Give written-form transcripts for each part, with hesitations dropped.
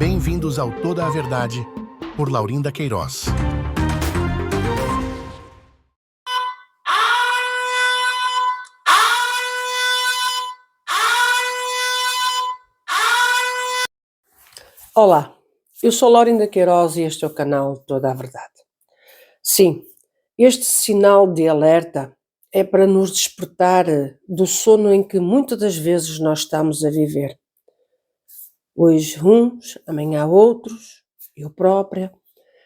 Bem-vindos ao Toda a Verdade, por Laurinda Queiroz. Olá, eu sou Laurinda Queiroz e este é o canal Toda a Verdade. Sim, este sinal de alerta é para nos despertar do sono em que muitas das vezes nós estamos a viver. Hoje uns, amanhã outros, eu própria,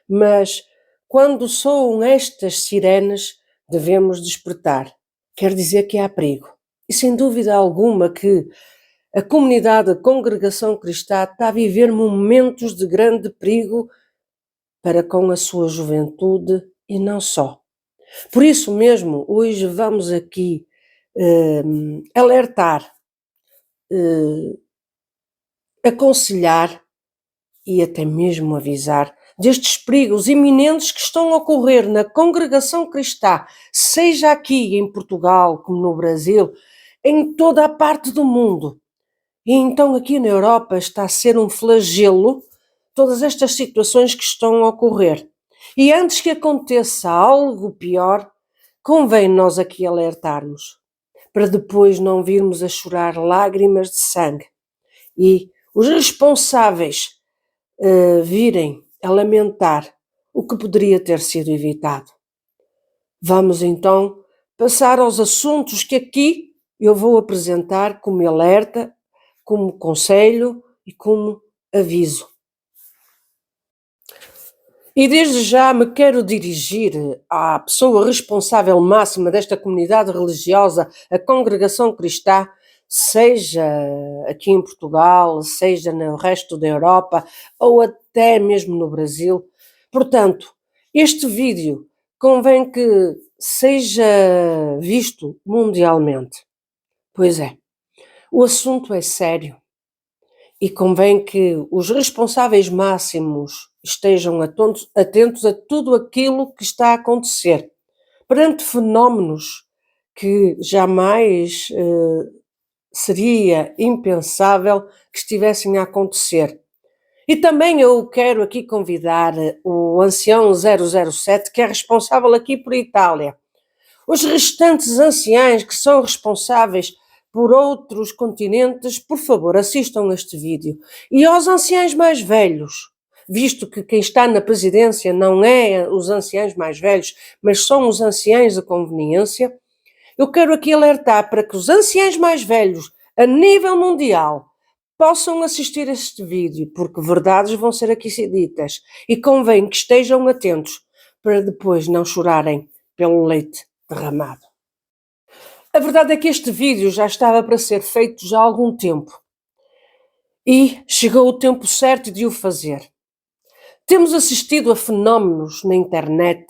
mas quando soam estas sirenes devemos despertar. Quer dizer que há perigo. E sem dúvida alguma que a comunidade, a congregação cristã está a viver momentos de grande perigo para com a sua juventude e não só. Por isso mesmo, hoje vamos aqui alertar, aconselhar e até mesmo avisar destes perigos iminentes que estão a ocorrer na congregação cristã, seja aqui em Portugal como no Brasil, em toda a parte do mundo. E então aqui na Europa está a ser um flagelo todas estas situações que estão a ocorrer. E antes que aconteça algo pior, convém nós aqui alertarmos, para depois não virmos a chorar lágrimas de sangue e os responsáveis virem a lamentar o que poderia ter sido evitado. Vamos então passar aos assuntos que aqui eu vou apresentar como alerta, como conselho e como aviso. E desde já me quero dirigir à pessoa responsável máxima desta comunidade religiosa, a congregação cristã, seja aqui em Portugal, seja no resto da Europa ou até mesmo no Brasil. Portanto, este vídeo convém que seja visto mundialmente. Pois é, o assunto é sério. E convém que os responsáveis máximos estejam atentos a tudo aquilo que está a acontecer, perante fenómenos que jamais seria impensável que estivessem a acontecer. E também eu quero aqui convidar o ancião 007, que é responsável aqui por Itália. Os restantes anciães que são responsáveis por outros continentes, por favor, assistam este vídeo. E aos anciães mais velhos, visto que quem está na presidência não é os anciães mais velhos, mas são os anciães de conveniência, eu quero aqui alertar para que os anciães mais velhos, a nível mundial, possam assistir a este vídeo, porque verdades vão ser aqui ditas, e convém que estejam atentos para depois não chorarem pelo leite derramado. A verdade é que este vídeo já estava para ser feito já há algum tempo e chegou o tempo certo de o fazer. Temos assistido a fenómenos na internet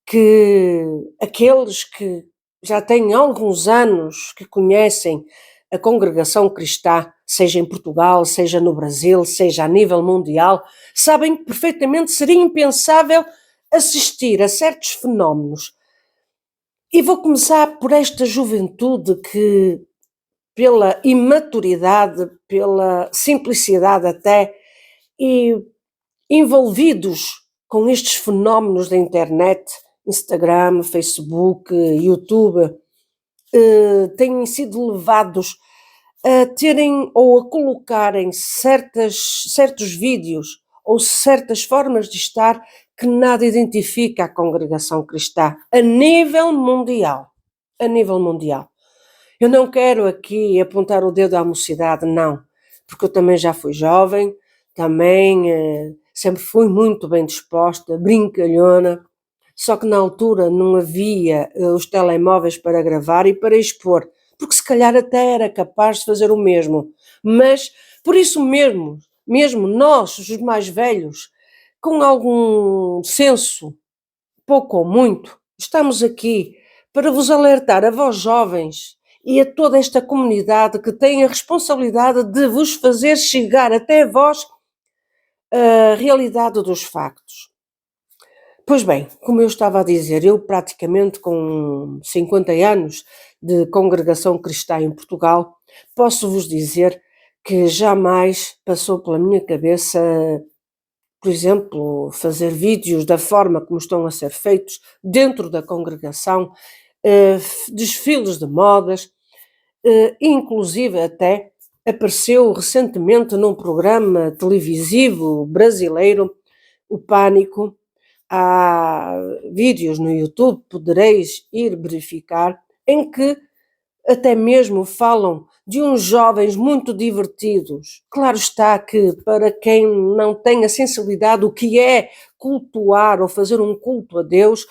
que aqueles que já têm alguns anos que conhecem a congregação cristã, seja em Portugal, seja no Brasil, seja a nível mundial, sabem que perfeitamente seria impensável assistir a certos fenómenos. E vou começar por esta juventude que, pela imaturidade, pela simplicidade até, e envolvidos com estes fenómenos da internet, Instagram, Facebook, YouTube, têm sido levados a terem ou a colocarem certos vídeos ou certas formas de estar que nada identifica a congregação cristã a nível mundial. A nível mundial. Eu não quero aqui apontar o dedo à mocidade, não, porque eu também já fui jovem, também sempre fui muito bem disposta, brincalhona, só que na altura não havia os telemóveis para gravar e para expor, porque se calhar até era capaz de fazer o mesmo, mas por isso mesmo nós, os mais velhos, com algum senso, pouco ou muito, estamos aqui para vos alertar a vós jovens e a toda esta comunidade que tem a responsabilidade de vos fazer chegar até vós a realidade dos factos. Pois bem, como eu estava a dizer, eu praticamente com 50 anos de congregação cristã em Portugal, posso-vos dizer que jamais passou pela minha cabeça, por exemplo, fazer vídeos da forma como estão a ser feitos dentro da congregação, desfiles de modas, inclusive até apareceu recentemente num programa televisivo brasileiro, o Pânico. Há vídeos no YouTube, podereis ir verificar, em que até mesmo falam de uns jovens muito divertidos. Claro está que para quem não tem a sensibilidade do que é cultuar ou fazer um culto a Deus,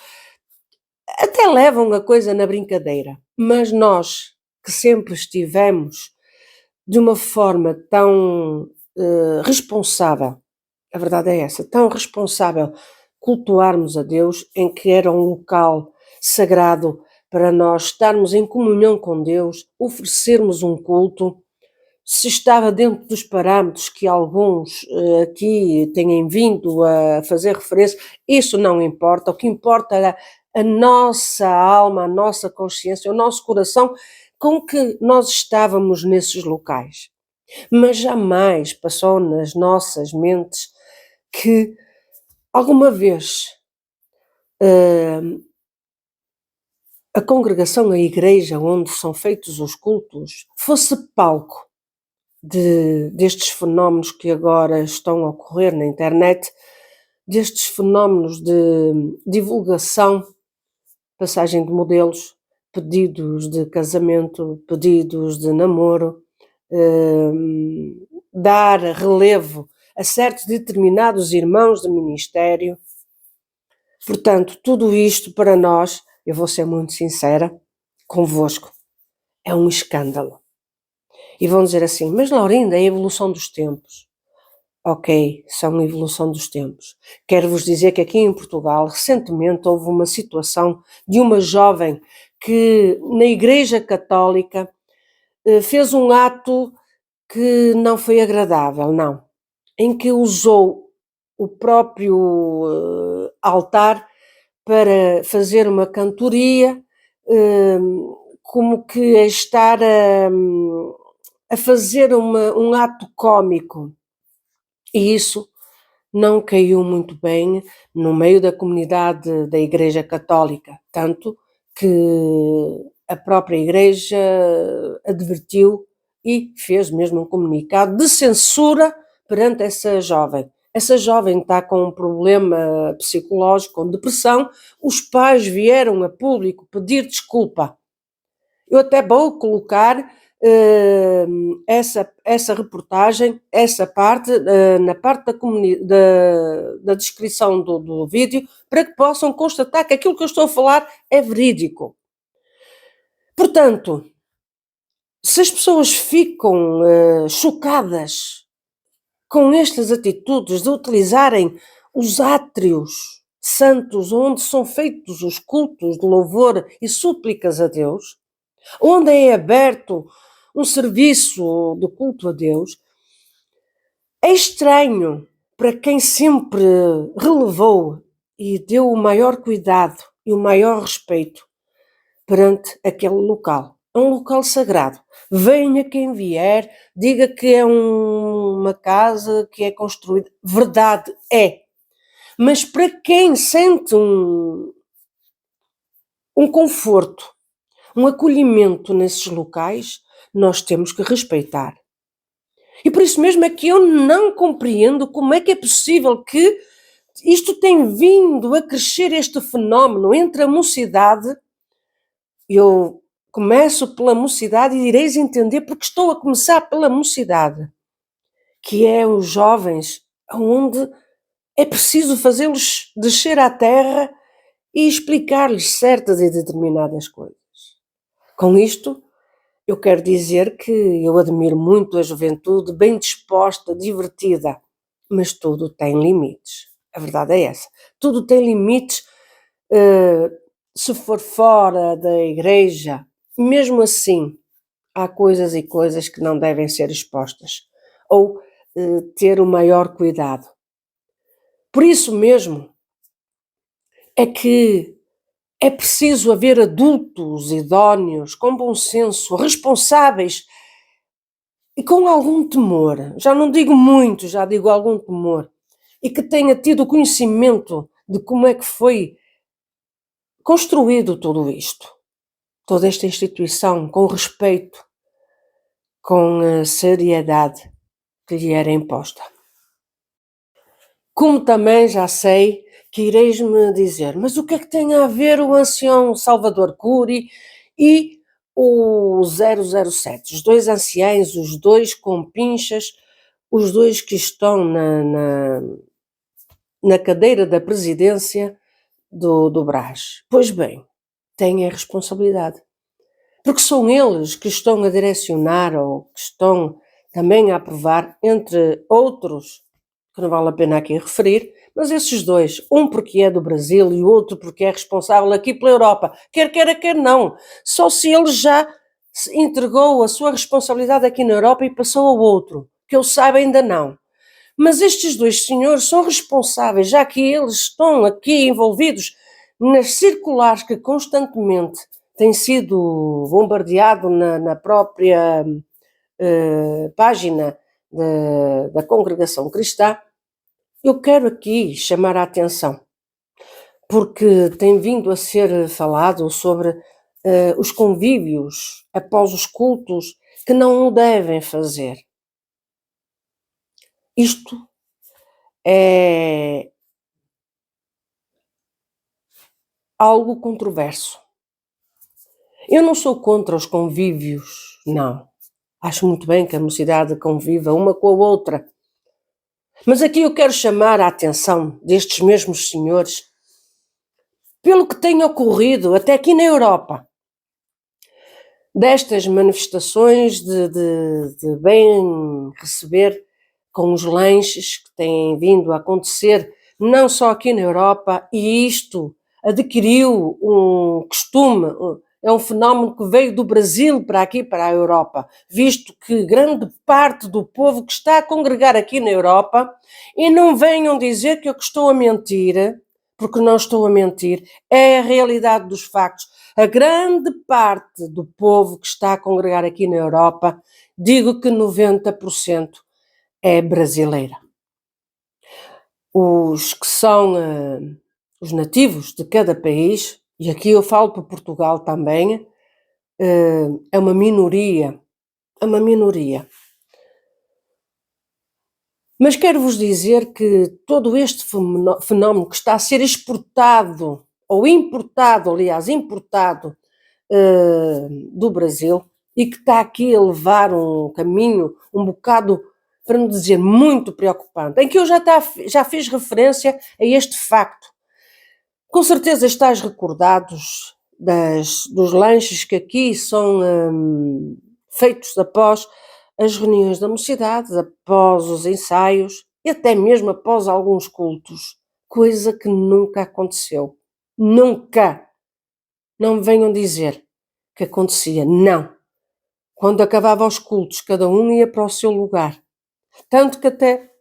até levam a coisa na brincadeira. Mas nós, que sempre estivemos de uma forma tão responsável, a verdade é essa, tão responsável, cultuarmos a Deus, em que era um local sagrado para nós estarmos em comunhão com Deus, oferecermos um culto. Se estava dentro dos parâmetros que alguns aqui têm vindo a fazer referência, isso não importa. O que importa é a nossa alma, a nossa consciência, o nosso coração com que nós estávamos nesses locais. Mas jamais passou nas nossas mentes que alguma vez a congregação, a igreja onde são feitos os cultos, fosse palco destes fenómenos que agora estão a ocorrer na internet, destes fenómenos de divulgação, passagem de modelos, pedidos de casamento, pedidos de namoro, dar relevo a certos determinados irmãos de ministério. Portanto, tudo isto para nós, eu vou ser muito sincera convosco, é um escândalo. E vão dizer assim, mas Laurinda, é a evolução dos tempos. Ok, são a evolução dos tempos. Quero-vos dizer que aqui em Portugal, recentemente, houve uma situação de uma jovem que na Igreja Católica fez um ato que não foi agradável, não. Em que usou o próprio altar para fazer uma cantoria, como que a estar a fazer um ato cômico. E isso não caiu muito bem no meio da comunidade da Igreja Católica, tanto que a própria Igreja advertiu e fez mesmo um comunicado de censura perante essa jovem. Essa jovem está com um problema psicológico, com depressão, os pais vieram a público pedir desculpa. Eu até vou colocar essa reportagem, essa parte, na parte da descrição do vídeo, para que possam constatar que aquilo que eu estou a falar é verídico. Portanto, se as pessoas ficam chocadas com estas atitudes de utilizarem os átrios santos onde são feitos os cultos de louvor e súplicas a Deus, onde é aberto um serviço de culto a Deus, é estranho para quem sempre relevou e deu o maior cuidado e o maior respeito perante aquele local. É um local sagrado. Venha quem vier, diga que é uma casa que é construída. Verdade é. Mas para quem sente um conforto, um acolhimento nesses locais, nós temos que respeitar. E por isso mesmo é que eu não compreendo como é que é possível que isto tem vindo a crescer, este fenómeno entre a mocidade. Eu começo pela mocidade e ireis entender porque estou a começar pela mocidade, que é os jovens, onde é preciso fazê-los descer à terra e explicar-lhes certas e determinadas coisas. Com isto, eu quero dizer que eu admiro muito a juventude bem disposta, divertida, mas tudo tem limites. A verdade é essa. Tudo tem limites. Se for fora da igreja, mesmo assim, há coisas e coisas que não devem ser expostas. Ou ter o maior cuidado. Por isso mesmo é que é preciso haver adultos idóneos, com bom senso, responsáveis, e com algum temor, já não digo muito, já digo algum temor, e que tenha tido conhecimento de como é que foi construído tudo isto, toda esta instituição, com respeito, com a seriedade que lhe era imposta. Como também já sei que ireis-me dizer, mas o que é que tem a ver o ancião Salvador Cury e o 007? Os dois anciães, os dois com pinchas, os dois que estão na cadeira da presidência do Brás. Pois bem, têm a responsabilidade. Porque são eles que estão a direcionar ou que estão também a aprovar, entre outros, que não vale a pena aqui referir, mas esses dois, um porque é do Brasil e o outro porque é responsável aqui pela Europa, quer queira, quer não, só se ele já entregou a sua responsabilidade aqui na Europa e passou ao outro, que eu saiba ainda não. Mas estes dois senhores são responsáveis, já que eles estão aqui envolvidos nas circulares que constantemente têm sido bombardeado na própria página da Congregação Cristã. Eu quero aqui chamar a atenção, porque tem vindo a ser falado sobre os convívios após os cultos que não o devem fazer. Isto é algo controverso. Eu não sou contra os convívios, não. Acho muito bem que a mocidade conviva uma com a outra. Mas aqui eu quero chamar a atenção destes mesmos senhores pelo que tem ocorrido até aqui na Europa. Destas manifestações de bem receber com os lanches que têm vindo a acontecer, não só aqui na Europa, e isto adquiriu um costume, é um fenómeno que veio do Brasil para aqui, para a Europa, visto que grande parte do povo que está a congregar aqui na Europa, e não venham dizer que eu estou a mentir, porque não estou a mentir, é a realidade dos factos. A grande parte do povo que está a congregar aqui na Europa, digo que 90% é brasileira. Os que são os nativos de cada país, e aqui eu falo para Portugal também, é uma minoria, Mas quero-vos dizer que todo este fenómeno que está a ser exportado, ou importado, aliás, importado do Brasil, e que está aqui a levar um caminho um bocado, para não dizer muito preocupante, em que eu já fiz referência a este facto. Com certeza estáis recordados dos lanches que aqui são feitos após as reuniões da mocidade, após os ensaios e até mesmo após alguns cultos, coisa que nunca aconteceu. Nunca! Não me venham dizer que acontecia, não. Quando acabava os cultos, cada um ia para o seu lugar. Tanto que até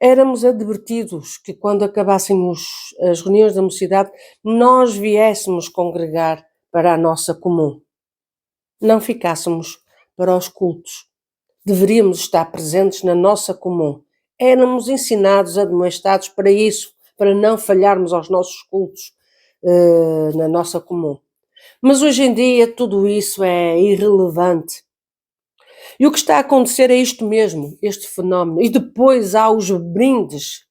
éramos advertidos que quando acabassem as reuniões da mocidade, nós viéssemos congregar para a nossa comum. Não ficássemos para os cultos. Deveríamos estar presentes na nossa comum. Éramos ensinados, admoestados para isso, para não falharmos aos nossos cultos na nossa comum. Mas hoje em dia tudo isso é irrelevante. E o que está a acontecer é isto mesmo, este fenómeno. E depois há os brindes,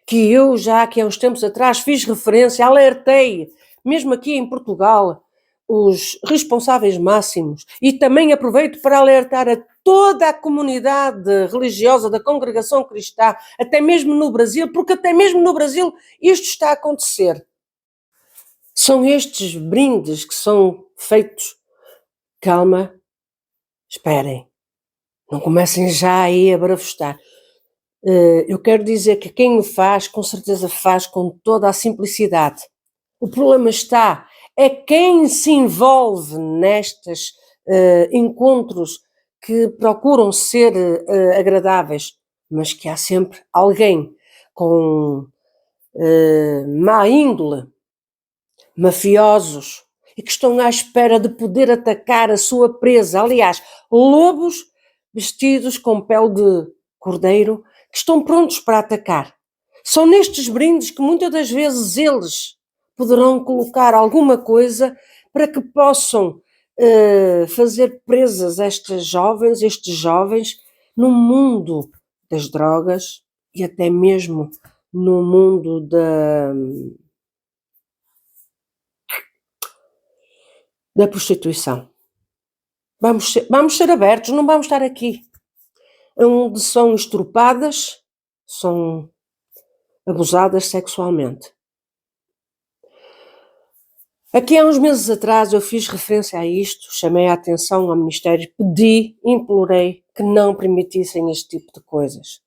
que eu já aqui há uns tempos atrás fiz referência, alertei, mesmo aqui em Portugal, os responsáveis máximos, e também aproveito para alertar a toda a comunidade religiosa da Congregação Cristã, até mesmo no Brasil, porque até mesmo no Brasil isto está a acontecer. São estes brindes que são feitos. Calma, esperem, não comecem já aí a barafustar. Eu quero dizer que quem o faz, com certeza faz com toda a simplicidade. O problema é quem se envolve nestes encontros que procuram ser agradáveis, mas que há sempre alguém com má índole, mafiosos, e que estão à espera de poder atacar a sua presa. Aliás, lobos vestidos com pele de cordeiro, que estão prontos para atacar. São nestes brindes que muitas das vezes eles poderão colocar alguma coisa para que possam fazer presas estes jovens, no mundo das drogas e até mesmo no mundo da prostituição. Vamos ser abertos, não vamos estar aqui onde são estrupadas, são abusadas sexualmente. Aqui há uns meses atrás eu fiz referência a isto, chamei a atenção ao Ministério, pedi, implorei que não permitissem este tipo de coisas.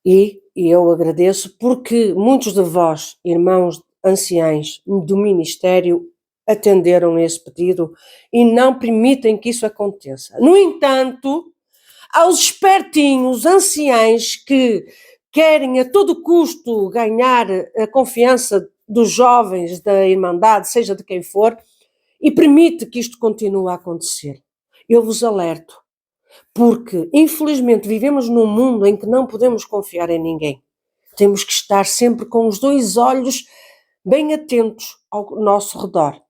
E eu agradeço porque muitos de vós, irmãos anciães do Ministério, atenderam a esse pedido e não permitem que isso aconteça. No entanto, aos espertinhos anciães que querem a todo custo ganhar a confiança dos jovens da Irmandade, seja de quem for, e permite que isto continue a acontecer. Eu vos alerto, porque infelizmente vivemos num mundo em que não podemos confiar em ninguém. Temos que estar sempre com os dois olhos bem atentos ao nosso redor.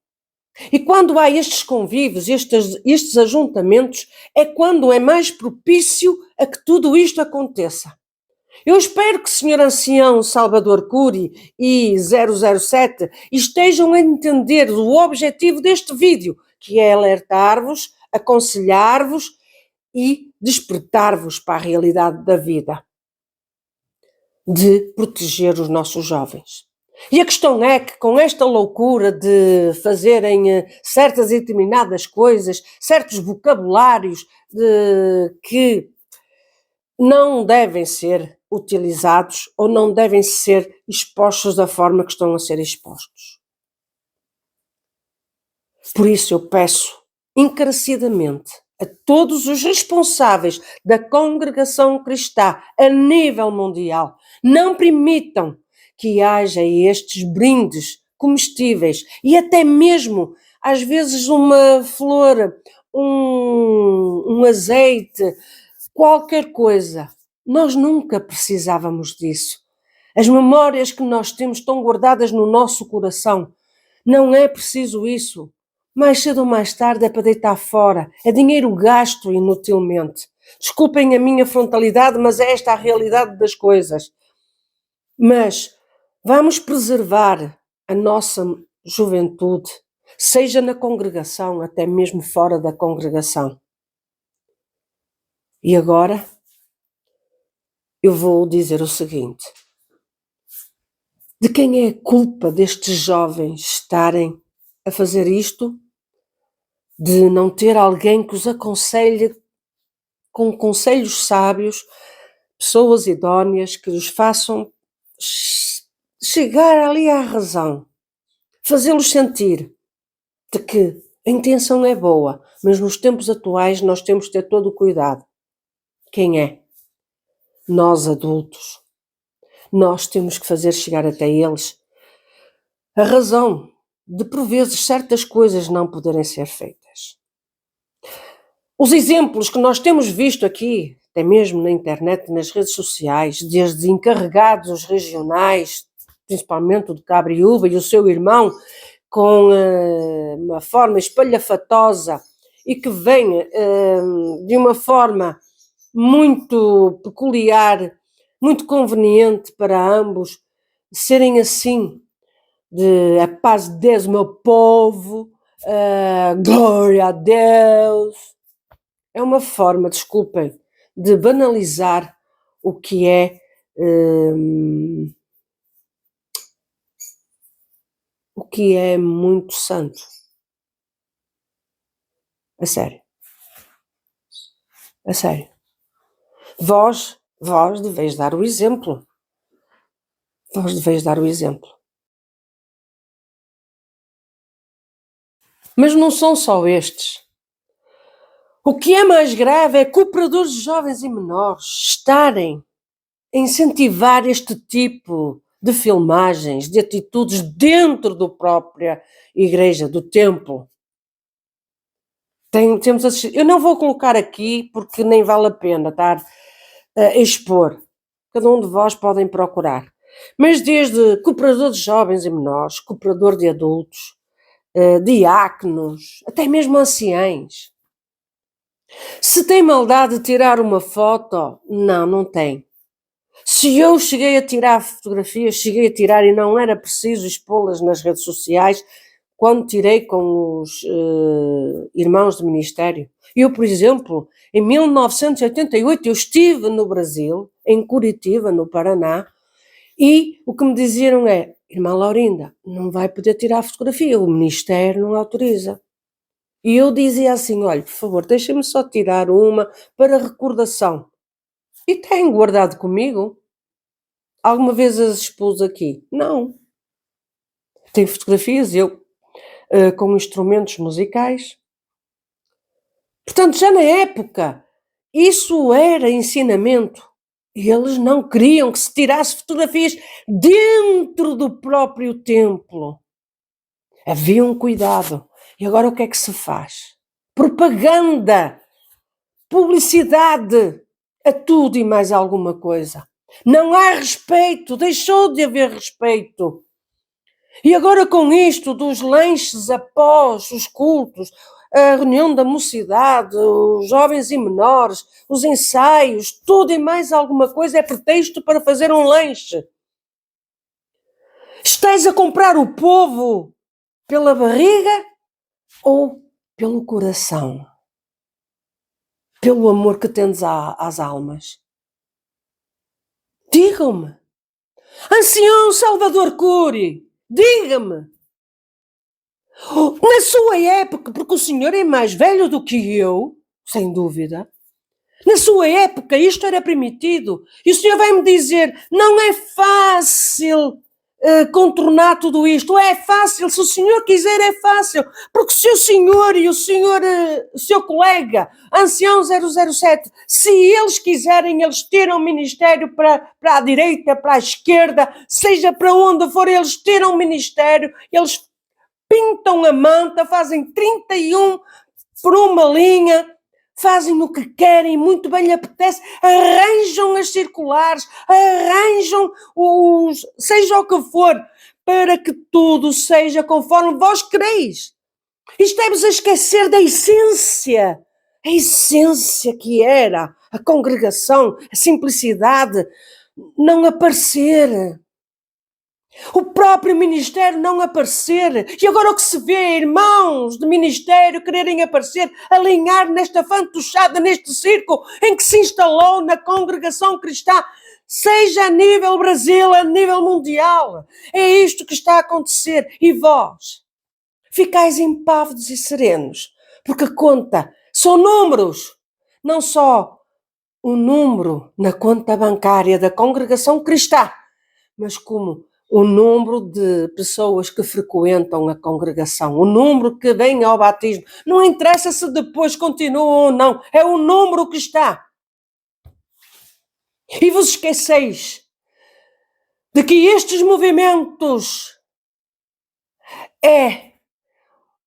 E quando há estes convívios, estes ajuntamentos, é quando é mais propício a que tudo isto aconteça. Eu espero que o Sr. Ancião Salvador Cury e 007 estejam a entender o objetivo deste vídeo, que é alertar-vos, aconselhar-vos e despertar-vos para a realidade da vida, de proteger os nossos jovens. E a questão é que com esta loucura de fazerem certas e determinadas coisas, certos vocabulários que não devem ser utilizados ou não devem ser expostos da forma que estão a ser expostos. Por isso eu peço encarecidamente a todos os responsáveis da congregação cristã a nível mundial, não permitam que haja estes brindes comestíveis e até mesmo, às vezes, uma flor, um azeite, qualquer coisa. Nós nunca precisávamos disso. As memórias que nós temos estão guardadas no nosso coração. Não é preciso isso. Mais cedo ou mais tarde é para deitar fora. É dinheiro gasto inutilmente. Desculpem a minha frontalidade, mas é esta a realidade das coisas. Mas vamos preservar a nossa juventude, seja na congregação, até mesmo fora da congregação. E agora eu vou dizer o seguinte: de quem é a culpa destes jovens estarem a fazer isto? De não ter alguém que os aconselhe com conselhos sábios, pessoas idóneas que os façam chegar ali à razão, fazê-los sentir de que a intenção é boa, mas nos tempos atuais nós temos que ter todo o cuidado. Quem é? Nós adultos. Nós temos que fazer chegar até eles a razão de, por vezes, certas coisas não poderem ser feitas. Os exemplos que nós temos visto aqui, até mesmo na internet, nas redes sociais, desde encarregados regionais, principalmente o de Cabriúva e o seu irmão, com uma forma espalhafatosa e que vem de uma forma muito peculiar, muito conveniente para ambos, serem assim, de a paz de Deus, meu povo, glória a Deus. É uma forma, desculpem, de banalizar o que é muito santo. A sério. A sério. Vós deveis dar o exemplo. Vós deveis dar o exemplo. Mas não são só estes. O que é mais grave é cooperadores de jovens e menores estarem a incentivar este tipo de filmagens, de atitudes dentro da própria igreja, do templo. Temos assistido. Eu não vou colocar aqui porque nem vale a pena estar a expor. Cada um de vós podem procurar. Mas desde cooperador de jovens e menores, cooperador de adultos, diáconos, até mesmo anciães. Se tem maldade de tirar uma foto, não, não tem. Se eu cheguei a tirar fotografias, cheguei a tirar e não era preciso expô-las nas redes sociais, quando tirei com os irmãos de ministério. Eu, por exemplo, em 1988, eu estive no Brasil, em Curitiba, no Paraná, e o que me diziam é: irmã Laurinda, não vai poder tirar fotografia, o ministério não autoriza. E eu dizia assim: olha, por favor, deixem-me só tirar uma para recordação. E tenho guardado comigo. Alguma vez as expus aqui? Não. Tenho fotografias, eu com instrumentos musicais. Portanto, já na época, isso era ensinamento. Eles não queriam que se tirasse fotografias dentro do próprio templo. Havia um cuidado. E agora o que é que se faz? Propaganda, publicidade, a tudo e mais alguma coisa. Não há respeito, deixou de haver respeito. E agora com isto dos lanches após os cultos, a reunião da mocidade, os jovens e menores, os ensaios, tudo e mais alguma coisa é pretexto para fazer um lanche. Estás a comprar o povo pela barriga ou pelo coração? Pelo amor que tendes às almas? Digam-me. Ancião Salvador Cury, diga-me. Na sua época, porque o senhor é mais velho do que eu, sem dúvida, na sua época isto era permitido. E o senhor vai-me dizer, não é fácil contornar tudo isto. É fácil, se o senhor quiser é fácil. Porque se o senhor e o seu colega, ancião 007, se eles quiserem, eles tiram o ministério para a direita, para a esquerda, seja para onde for, eles tiram o ministério, eles pintam a manta, fazem 31 por uma linha, fazem o que querem, muito bem lhe apetece, arranjam as circulares, arranjam seja o que for, para que tudo seja conforme vós quereis. Estamos a esquecer da essência, a essência que era a congregação, a simplicidade, não aparecer. O próprio ministério não aparecer. E agora o que se vê, irmãos de ministério quererem aparecer, alinhar nesta fantochada, neste circo em que se instalou na congregação cristã, seja a nível Brasil, a nível mundial. É isto que está a acontecer. E vós, ficais impávidos e serenos, porque conta, são números, não só o número na conta bancária da congregação cristã, mas como o número de pessoas que frequentam a congregação, o número que vem ao batismo. Não interessa se depois continuam ou não, é o número que está. E vos esqueceis de que estes movimentos é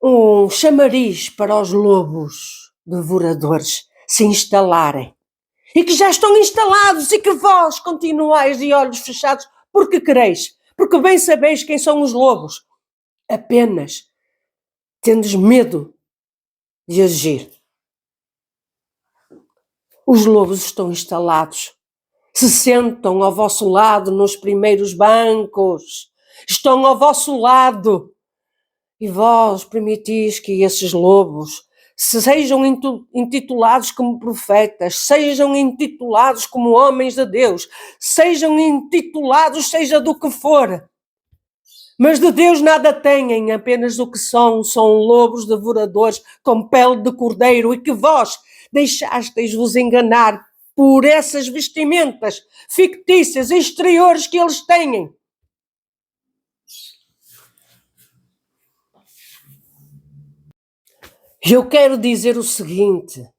um chamariz para os lobos devoradores se instalarem. E que já estão instalados e que vós continuais de olhos fechados porque quereis. Porque bem sabeis quem são os lobos. Apenas tendes medo de agir. Os lobos estão instalados. Se sentam ao vosso lado nos primeiros bancos. Estão ao vosso lado. E vós permitis que esses lobos sejam intitulados como profetas, sejam intitulados como homens de Deus, sejam intitulados seja do que for. Mas de Deus nada têm, apenas o que são lobos devoradores com pele de cordeiro e que vós deixasteis-vos enganar por essas vestimentas fictícias exteriores que eles têm. Eu quero dizer o seguinte: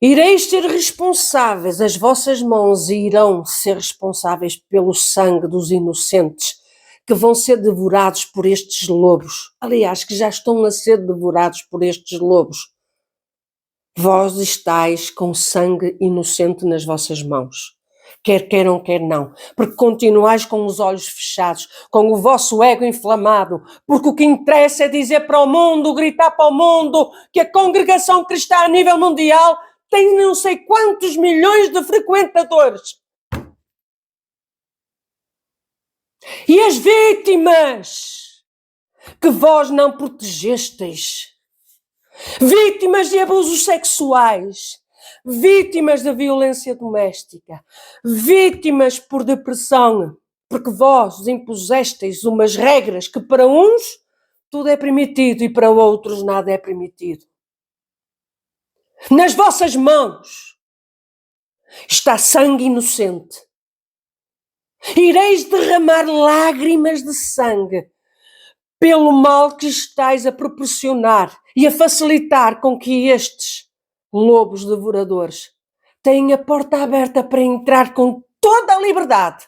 ireis ser responsáveis, as vossas mãos irão ser responsáveis pelo sangue dos inocentes que vão ser devorados por estes lobos. Aliás, que já estão a ser devorados por estes lobos. Vós estáis com sangue inocente nas vossas mãos. Quer queiram, quer não, porque continuais com os olhos fechados, com o vosso ego inflamado, porque o que interessa é dizer para o mundo, gritar para o mundo, que a congregação cristã a nível mundial tem não sei quantos milhões de frequentadores. E as vítimas que vós não protegesteis, vítimas de abusos sexuais, vítimas da violência doméstica, vítimas por depressão, porque vós impusesteis umas regras que para uns tudo é permitido e para outros nada é permitido. Nas vossas mãos está sangue inocente. Ireis derramar lágrimas de sangue pelo mal que estáis a proporcionar e a facilitar com que estes lobos devoradores têm a porta aberta para entrar com toda a liberdade.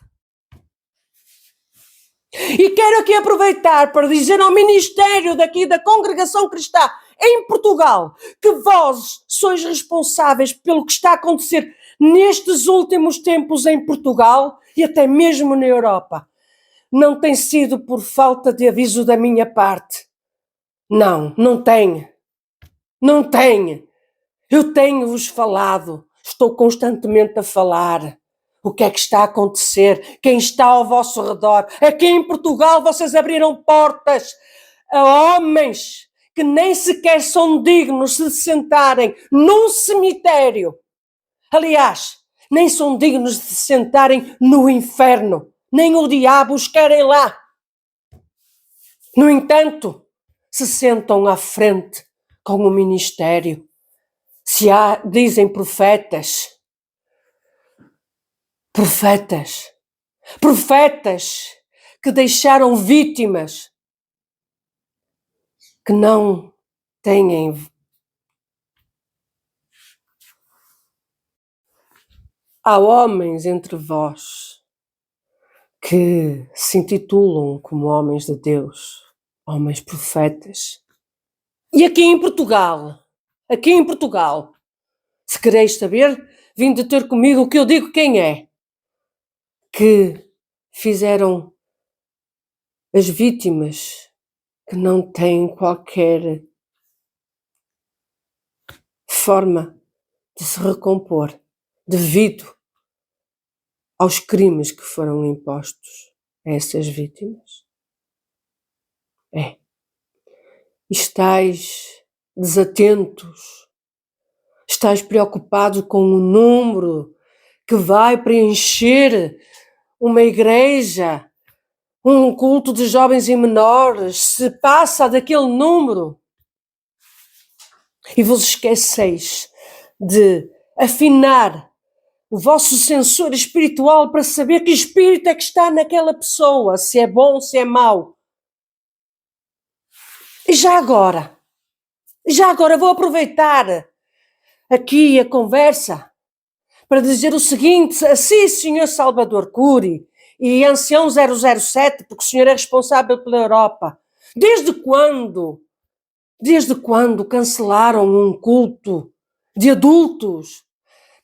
E quero aqui aproveitar para dizer ao ministério daqui da Congregação Cristã em Portugal que vós sois responsáveis pelo que está a acontecer nestes últimos tempos em Portugal e até mesmo na Europa. Não tem sido por falta de aviso da minha parte. Não tem. Não tem. Eu tenho-vos falado, estou constantemente a falar. O que é que está a acontecer? Quem está ao vosso redor? Aqui em Portugal vocês abriram portas a homens que nem sequer são dignos de se sentarem num cemitério. Aliás, nem são dignos de se sentarem no inferno. Nem o diabo os querem lá. No entanto, se sentam à frente com o ministério. Se há, dizem profetas que deixaram vítimas que não têm. Há homens entre vós que se intitulam como homens de Deus, homens profetas. E aqui em Portugal, se quereis saber, vinde ter comigo o que eu digo quem é, que fizeram as vítimas que não têm qualquer forma de se recompor devido aos crimes que foram impostos a essas vítimas. Estais desatentos, estais preocupados com o número que vai preencher uma igreja, um culto de jovens e menores, se passa daquele número. E vos esqueceis de afinar o vosso sensor espiritual para saber que espírito é que está naquela pessoa, se é bom, se é mau. E já agora vou aproveitar aqui a conversa para dizer o seguinte: assim, Sr. Salvador Cury e Ancião 007, porque o senhor é responsável pela Europa, desde quando cancelaram um culto de adultos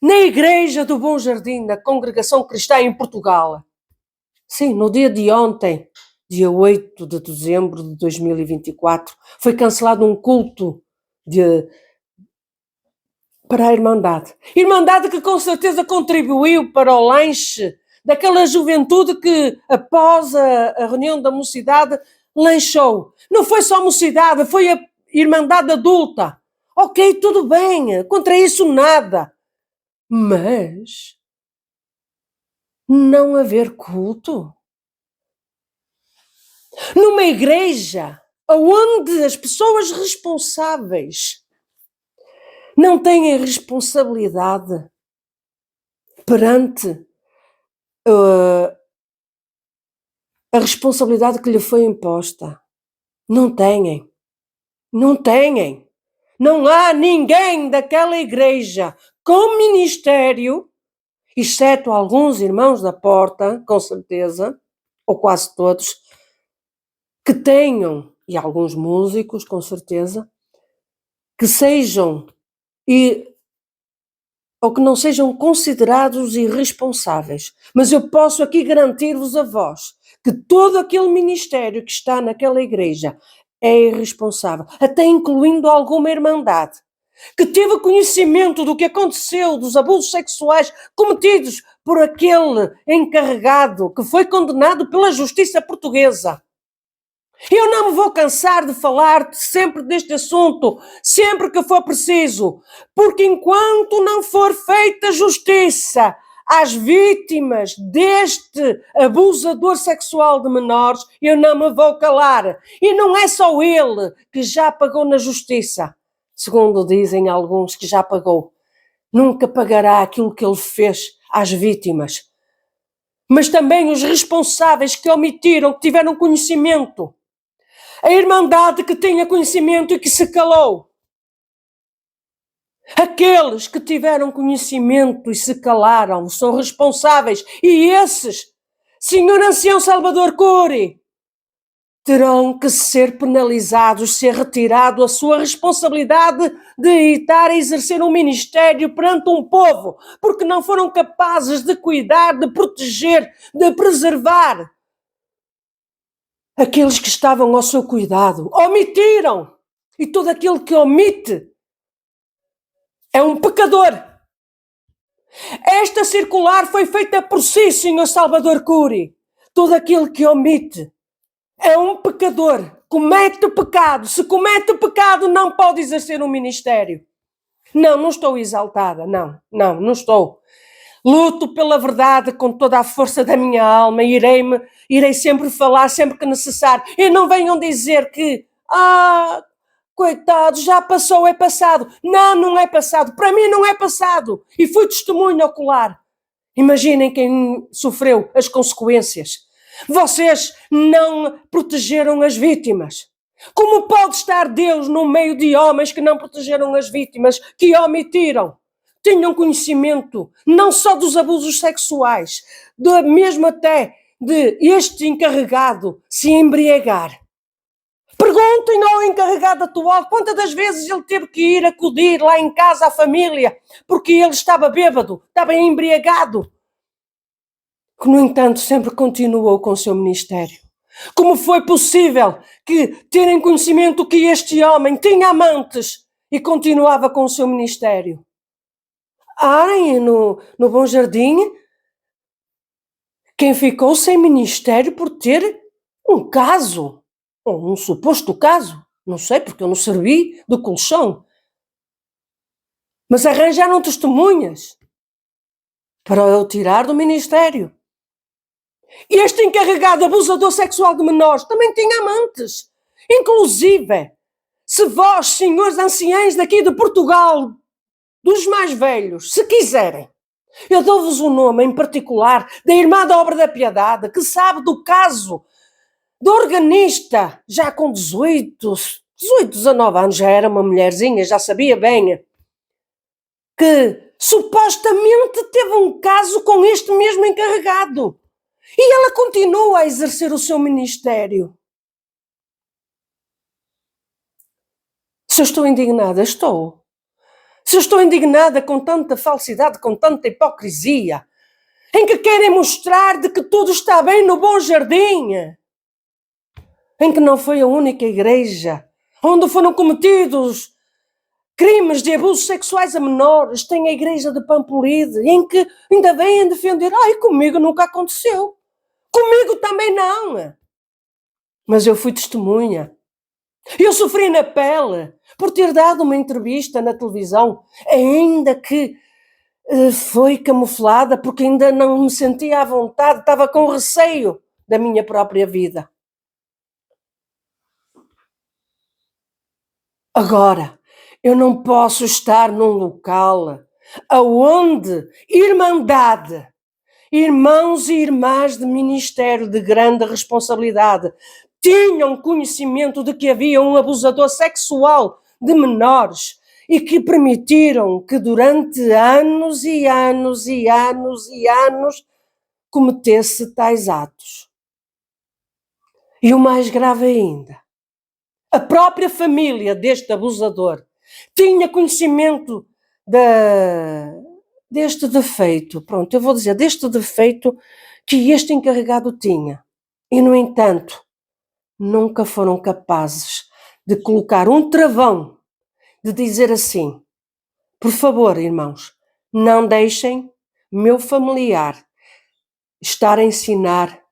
na Igreja do Bom Jardim, da Congregação Cristã em Portugal? Sim, no dia de ontem, dia 8 de dezembro de 2024, foi cancelado um culto para a Irmandade. Irmandade que com certeza contribuiu para o lanche daquela juventude que, após a reunião da mocidade, lanchou. Não foi só a mocidade, foi a Irmandade adulta. Ok, tudo bem, contra isso nada. Mas não haver culto numa igreja onde as pessoas responsáveis não têm responsabilidade perante a responsabilidade que lhe foi imposta. Não têm. Não há ninguém daquela igreja com ministério, exceto alguns irmãos da porta, com certeza, ou quase todos, que tenham, e alguns músicos com certeza, que sejam ou que não sejam considerados irresponsáveis. Mas eu posso aqui garantir-vos a vós que todo aquele ministério que está naquela igreja é irresponsável, até incluindo alguma irmandade, que teve conhecimento do que aconteceu, dos abusos sexuais cometidos por aquele encarregado que foi condenado pela justiça portuguesa. Eu não me vou cansar de falar sempre deste assunto, sempre que for preciso, porque enquanto não for feita justiça às vítimas deste abusador sexual de menores, eu não me vou calar. E não é só ele que já pagou na justiça, segundo dizem alguns que já pagou. Nunca pagará aquilo que ele fez às vítimas. Mas também os responsáveis que omitiram, que tiveram conhecimento. A irmandade que tinha conhecimento e que se calou. Aqueles que tiveram conhecimento e se calaram são responsáveis. E esses, senhor ancião Salvador Cury, terão que ser penalizados, ser retirado a sua responsabilidade de estar a exercer um ministério perante um povo, porque não foram capazes de cuidar, de proteger, de preservar aqueles que estavam ao seu cuidado. Omitiram. E todo aquele que omite é um pecador. Esta circular foi feita por si, senhor Salvador Cury. Todo aquele que omite é um pecador. Comete pecado. Se comete pecado, não pode exercer um ministério. Não estou exaltada. Não estou. Luto pela verdade com toda a força da minha alma e irei sempre falar, sempre que necessário. E não venham dizer que, coitado, já passou, é passado. Não é passado. Para mim não é passado. E fui testemunho ocular. Imaginem quem sofreu as consequências. Vocês não protegeram as vítimas. Como pode estar Deus no meio de homens que não protegeram as vítimas, que omitiram? Tinham conhecimento não só dos abusos sexuais, mesmo até de este encarregado se embriagar. Perguntem ao encarregado atual quantas das vezes ele teve que ir acudir lá em casa à família porque ele estava bêbado, estava embriagado. Que, no entanto, sempre continuou com o seu ministério. Como foi possível que terem conhecimento que este homem tinha amantes e continuava com o seu ministério? No Bom Jardim, quem ficou sem ministério por ter um caso, ou um suposto caso, não sei, porque eu não servi do colchão, mas arranjaram testemunhas para eu tirar do ministério. Este encarregado abusador sexual de menores também tinha amantes. Inclusive, se vós, senhores anciães daqui de Portugal, dos mais velhos, se quiserem, eu dou-vos um nome em particular da Irmã da Obra da Piedade, que sabe do caso do organista, já com 18, 19 anos, já era uma mulherzinha, já sabia bem, que supostamente teve um caso com este mesmo encarregado. E ela continua a exercer o seu ministério. Se eu estou indignada, estou. Se eu estou indignada com tanta falsidade, com tanta hipocrisia, em que querem mostrar de que tudo está bem no Bom Jardim, em que não foi a única igreja onde foram cometidos crimes de abusos sexuais a menores, tem a igreja de Pampolide, em que ainda vêm defender, comigo nunca aconteceu. Comigo também não. Mas eu fui testemunha. Eu sofri na pele por ter dado uma entrevista na televisão, ainda que foi camuflada, porque ainda não me sentia à vontade, estava com receio da minha própria vida. Agora, eu não posso estar num local aonde irmandade, irmãos e irmãs de ministério de grande responsabilidade, tinham conhecimento de que havia um abusador sexual de menores e que permitiram que durante anos e anos e anos e anos cometesse tais atos. E o mais grave ainda, a própria família deste abusador tinha conhecimento deste defeito, pronto, eu vou dizer, deste defeito que este encarregado tinha. E, no entanto, nunca foram capazes de colocar um travão, de dizer assim: por favor, irmãos, não deixem meu familiar estar a ensinar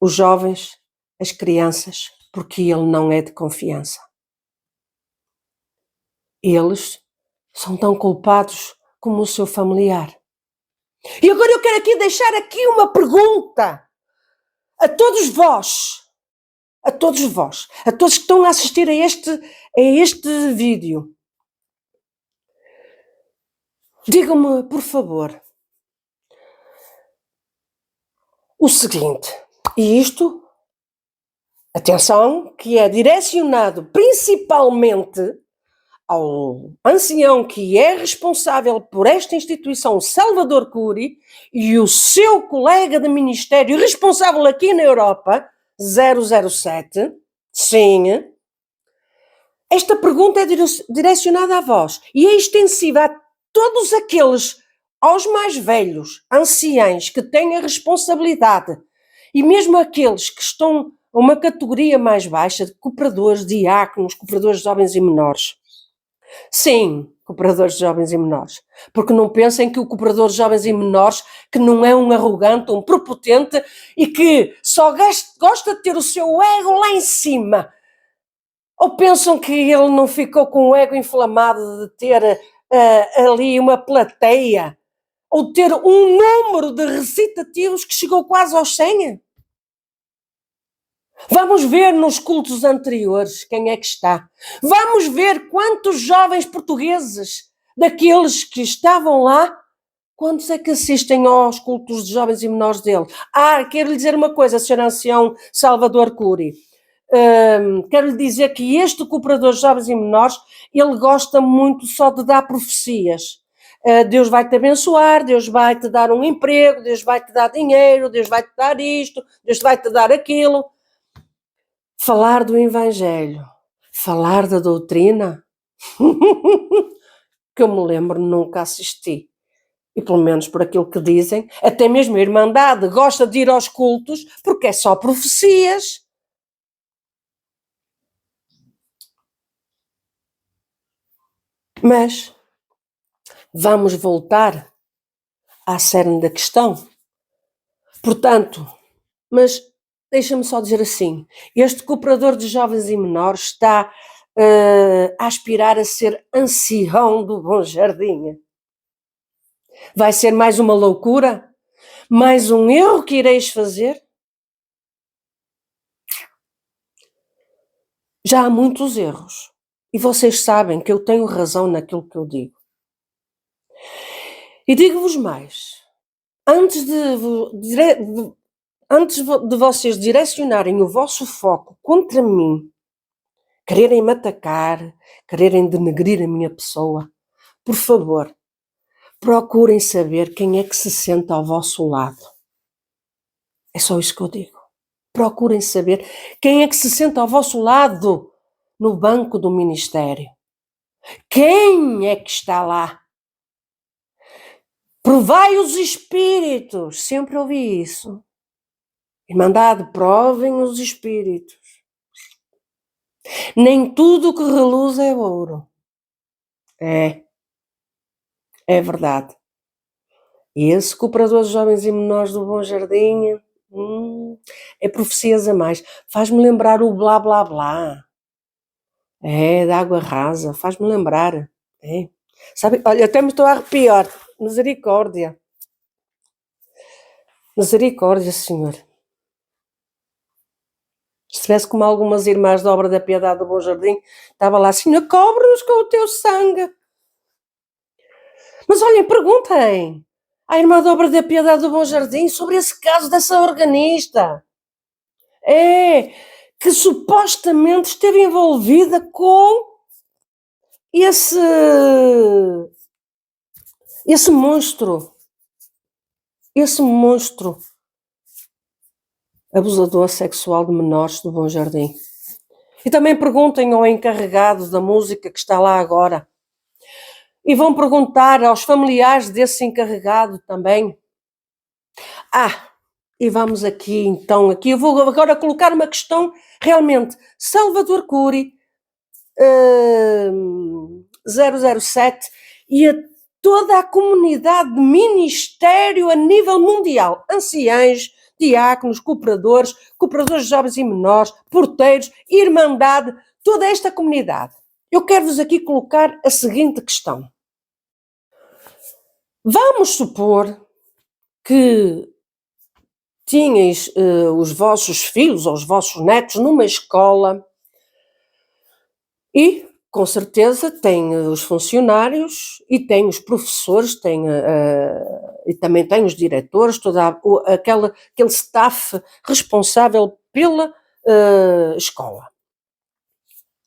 os jovens, as crianças, porque ele não é de confiança. Eles são tão culpados como o seu familiar. E agora eu quero aqui deixar aqui uma pergunta a todos vós, a todos vós, a todos que estão a assistir a este vídeo. Digam-me, por favor, o seguinte, e isto, atenção, que é direcionado principalmente ao ancião que é responsável por esta instituição, Salvador Cury, e o seu colega de ministério responsável aqui na Europa, 007, sim, esta pergunta é direcionada a vós e é extensiva a todos aqueles, aos mais velhos, anciães, que têm a responsabilidade, e mesmo aqueles que estão a uma categoria mais baixa, de cooperadores, diáconos, cooperadores de jovens e menores. Sim, cooperadores de jovens e menores. Porque não pensem que o cooperador de jovens e menores, que não é um arrogante, um prepotente e que só gosta de ter o seu ego lá em cima. Ou pensam que ele não ficou com o ego inflamado de ter ali uma plateia ou ter um número de recitativos que chegou quase aos 100? Vamos ver nos cultos anteriores quem é que está. Vamos ver quantos jovens portugueses, daqueles que estavam lá, quantos é que assistem aos cultos de jovens e menores dele. Quero lhe dizer uma coisa, Sr. Ancião Salvador Cury. Quero lhe dizer que este cooperador de jovens e menores, ele gosta muito só de dar profecias. Deus vai-te abençoar, Deus vai-te dar um emprego, Deus vai-te dar dinheiro, Deus vai-te dar isto, Deus vai-te dar aquilo. Falar do Evangelho, falar da doutrina, que eu me lembro, nunca assisti. E pelo menos por aquilo que dizem, até mesmo a Irmandade gosta de ir aos cultos porque é só profecias. Mas vamos voltar à cerne da questão. Portanto, mas deixa-me só dizer assim, este cooperador de jovens e menores está a aspirar a ser ancião do Bom Jardim. Vai ser mais uma loucura? Mais um erro que ireis fazer? Já há muitos erros. E vocês sabem que eu tenho razão naquilo que eu digo. E digo-vos mais. Antes de vocês direcionarem o vosso foco contra mim, quererem me atacar, quererem denegrir a minha pessoa, por favor, procurem saber quem é que se senta ao vosso lado. É só isso que eu digo. Procurem saber quem é que se senta ao vosso lado no banco do ministério. Quem é que está lá? Provai os espíritos. Sempre ouvi isso. Irmandade, provem os espíritos. Nem tudo que reluz é ouro. É verdade. E esse cooperador de jovens e menores do Bom Jardim, é profecias a mais. Faz-me lembrar o blá blá blá. Da água rasa, faz-me lembrar. Sabe, olha, até me estou a arrepiar. Misericórdia. Misericórdia, Senhor. Se tivesse como algumas irmãs da Obra da Piedade do Bom Jardim, estava lá, Senhor, cobre-nos com o teu sangue. Mas olhem, perguntem à irmã da Obra da Piedade do Bom Jardim sobre esse caso dessa organista. Que supostamente esteve envolvida com esse monstro. Esse monstro abusador sexual de menores do Bom Jardim. E também perguntem ao encarregado da música que está lá agora. E vão perguntar aos familiares desse encarregado também. E vamos aqui então, eu vou agora colocar uma questão realmente. Salvador Cury, 007 e a toda a comunidade de ministério a nível mundial, anciães, diáconos, cooperadores de jovens e menores, porteiros, irmandade, toda esta comunidade. Eu quero-vos aqui colocar a seguinte questão. Vamos supor que tinhais os vossos filhos ou os vossos netos numa escola e, com certeza, tem os funcionários e tem os professores, e também tem os diretores, aquele staff responsável pela escola.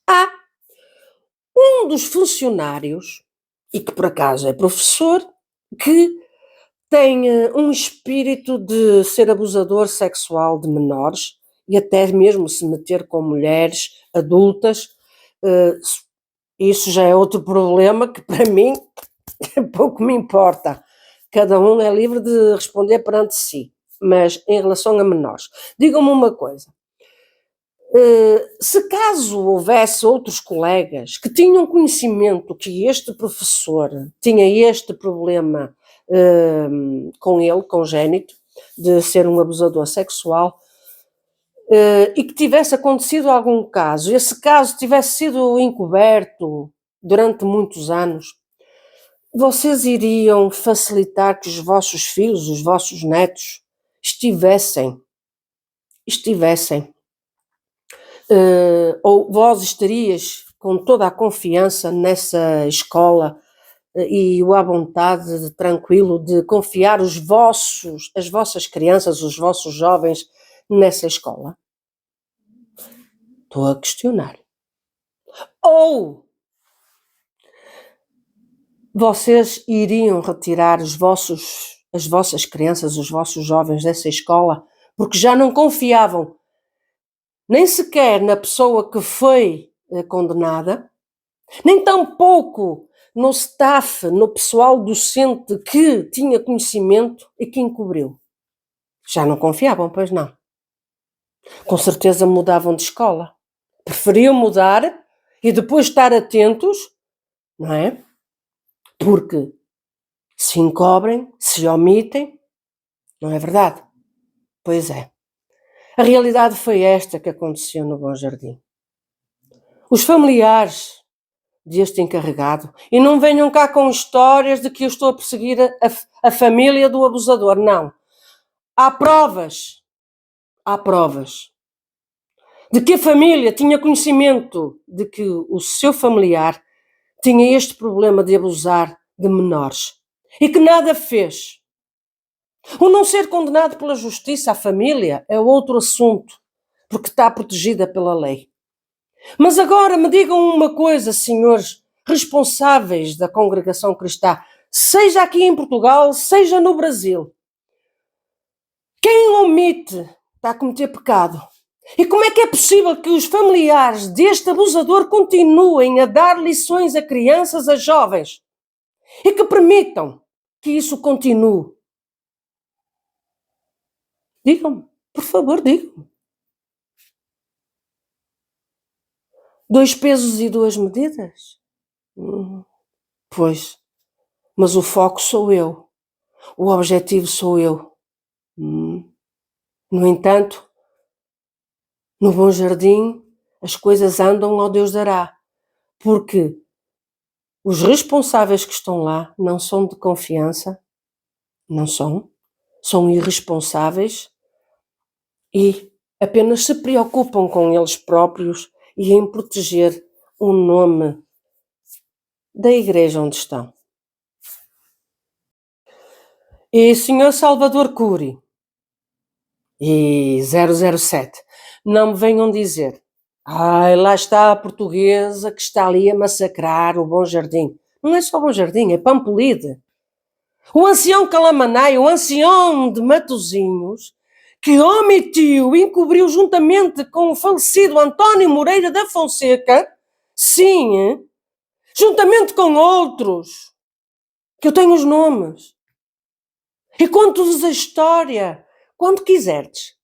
Há um dos funcionários, e que por acaso é professor, que tem um espírito de ser abusador sexual de menores e até mesmo se meter com mulheres adultas. Isso já é outro problema que para mim pouco me importa. Cada um é livre de responder perante si. Mas em relação a menores, digam-me uma coisa. Se caso houvesse outros colegas que tinham conhecimento que este professor tinha este problema com ele, congénito, de ser um abusador sexual, e que tivesse acontecido algum caso, esse caso tivesse sido encoberto durante muitos anos, vocês iriam facilitar que os vossos filhos, os vossos netos, estivessem, ou vós estarias com toda a confiança nessa escola e à vontade, tranquilo, de confiar as vossas crianças, os vossos jovens nessa escola? Estou a questionar. Ou vocês iriam retirar as vossas crianças, os vossos jovens dessa escola, porque já não confiavam nem sequer na pessoa que foi condenada, nem tampouco no staff, no pessoal docente que tinha conhecimento e que encobriu. Já não confiavam, pois não. Com certeza mudavam de escola. Preferiam mudar e depois estar atentos, não é? Porque se encobrem, se omitem, não é verdade? Pois é. A realidade foi esta que aconteceu no Bom Jardim. Os familiares deste encarregado, e não venham cá com histórias de que eu estou a perseguir a família do abusador, não. Há provas de que a família tinha conhecimento de que o seu familiar tinha este problema de abusar de menores e que nada fez. O não ser condenado pela justiça à família é outro assunto, porque está protegida pela lei. Mas agora me digam uma coisa, senhores responsáveis da congregação cristã, seja aqui em Portugal, seja no Brasil. Quem omite está a cometer pecado. E como é que é possível que os familiares deste abusador continuem a dar lições a crianças, a jovens, e que permitam que isso continue? Digam-me, por favor, digam-me. 2 pesos e 2 medidas? Pois, mas o foco sou eu, o objetivo sou eu. No entanto, no Bom Jardim, as coisas andam ao Deus dará, porque os responsáveis que estão lá não são de confiança, não são irresponsáveis e apenas se preocupam com eles próprios e em proteger o nome da igreja onde estão. E Sr. Salvador Cury e 007, não me venham dizer: lá está a portuguesa que está ali a massacrar o Bom Jardim. Não é só Bom Jardim, é Pampolide. O ancião Calamanai, o ancião de Matosinhos, que omitiu, encobriu juntamente com o falecido António Moreira da Fonseca, sim, juntamente com outros, que eu tenho os nomes, e conto-vos a história, quando quiserdes.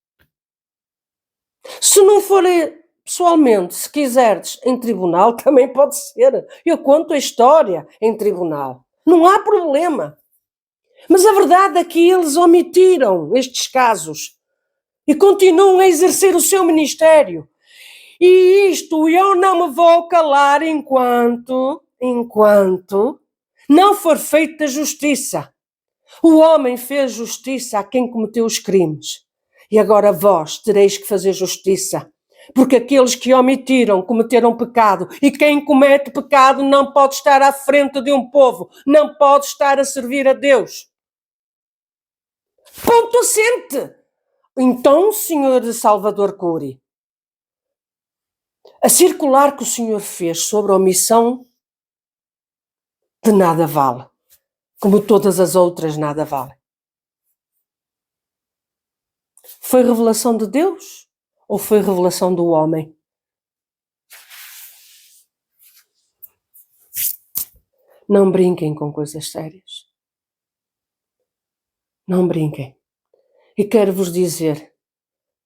Se não for pessoalmente, se quiserdes em tribunal, também pode ser. Eu conto a história em tribunal. Não há problema. Mas a verdade é que eles omitiram estes casos e continuam a exercer o seu ministério. E isto eu não me vou calar enquanto não for feita justiça. O homem fez justiça a quem cometeu os crimes. E agora vós tereis que fazer justiça. Porque aqueles que omitiram cometeram pecado. E quem comete pecado não pode estar à frente de um povo. Não pode estar a servir a Deus. Ponto assente. Então, senhor Salvador Cury, a circular que o senhor fez sobre a omissão de nada vale. Como todas as outras nada valem. Foi revelação de Deus ou foi revelação do homem? Não brinquem com coisas sérias. Não brinquem. E quero-vos dizer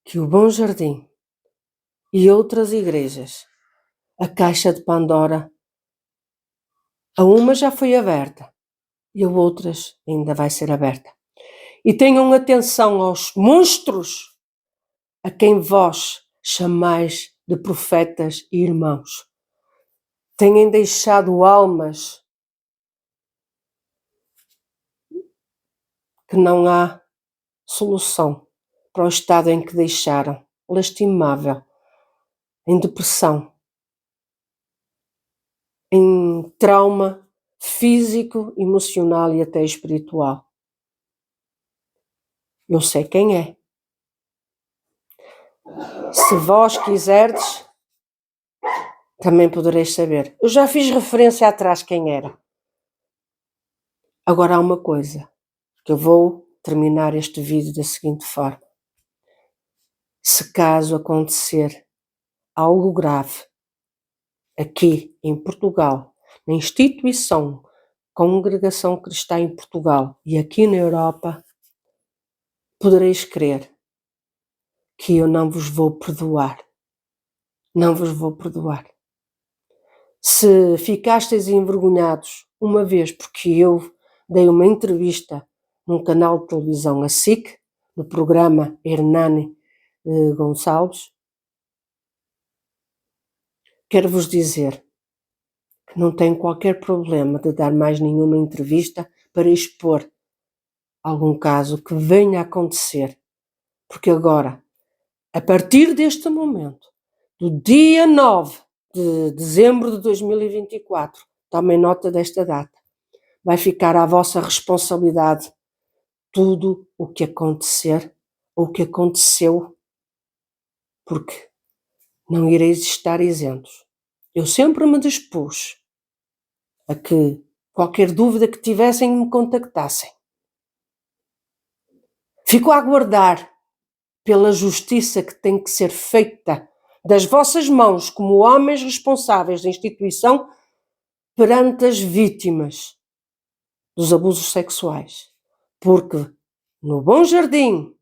que o Bom Jardim e outras igrejas, a caixa de Pandora, a uma já foi aberta e a outras ainda vai ser aberta. E tenham atenção aos monstros a quem vós chamais de profetas e irmãos. Têm deixado almas que não há solução para o estado em que deixaram, lastimável, em depressão, em trauma físico, emocional e até espiritual. Eu sei quem é. Se vós quiserdes, também podereis saber. Eu já fiz referência atrás quem era. Agora há uma coisa, que eu vou terminar este vídeo da seguinte forma. Se caso acontecer algo grave aqui em Portugal, na instituição, Congregação Cristã em Portugal e aqui na Europa, podereis crer que eu não vos vou perdoar. Não vos vou perdoar. Se ficasteis envergonhados uma vez porque eu dei uma entrevista num canal de televisão, a SIC, no programa Hernani Gonçalves, quero-vos dizer que não tenho qualquer problema de dar mais nenhuma entrevista para expor algum caso que venha a acontecer, porque agora, a partir deste momento, do dia 9 de dezembro de 2024, tomem nota desta data, vai ficar à vossa responsabilidade tudo o que acontecer ou o que aconteceu, porque não ireis estar isentos. Eu sempre me dispus a que qualquer dúvida que tivessem me contactassem. Fico a aguardar pela justiça que tem que ser feita das vossas mãos como homens responsáveis da instituição perante as vítimas dos abusos sexuais. Porque no Bom Jardim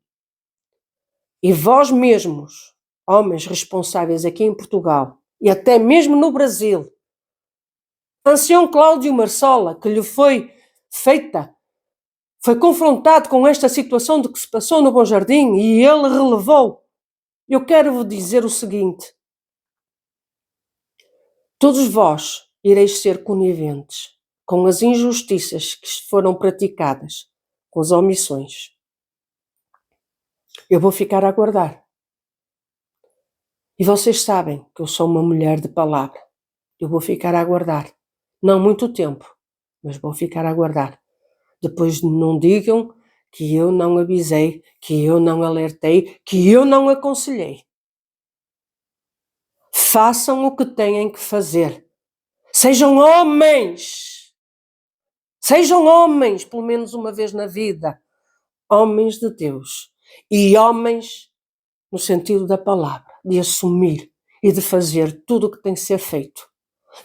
e vós mesmos, homens responsáveis aqui em Portugal e até mesmo no Brasil, ancião Cláudio Marsola, que lhe foi confrontado com esta situação de que se passou no Bom Jardim e ele relevou. Eu quero vos dizer o seguinte: todos vós ireis ser coniventes com as injustiças que foram praticadas, com as omissões. Eu vou ficar a aguardar. E vocês sabem que eu sou uma mulher de palavra. Eu vou ficar a aguardar. Não muito tempo, mas vou ficar a aguardar. Depois não digam que eu não avisei, que eu não alertei, que eu não aconselhei. Façam o que têm que fazer. Sejam homens! Sejam homens, pelo menos uma vez na vida. Homens de Deus. E homens, no sentido da palavra, de assumir e de fazer tudo o que tem que ser feito.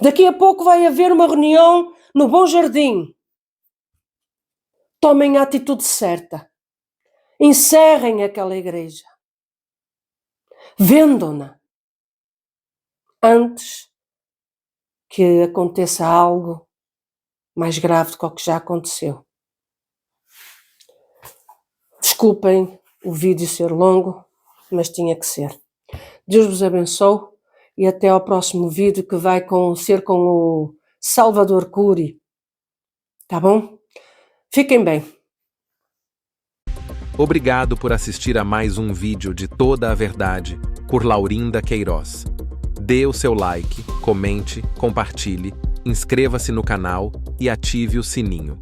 Daqui a pouco vai haver uma reunião no Bom Jardim. Tomem a atitude certa. Encerrem aquela igreja. Vendam-na. Antes que aconteça algo mais grave do que o que já aconteceu. Desculpem o vídeo ser longo, mas tinha que ser. Deus vos abençoe e até ao próximo vídeo que vai ser com o Salvador Cury. Tá bom? Fiquem bem. Obrigado por assistir a mais um vídeo de Toda a Verdade, por Laurinda Queiroz. Dê o seu like, comente, compartilhe, inscreva-se no canal e ative o sininho.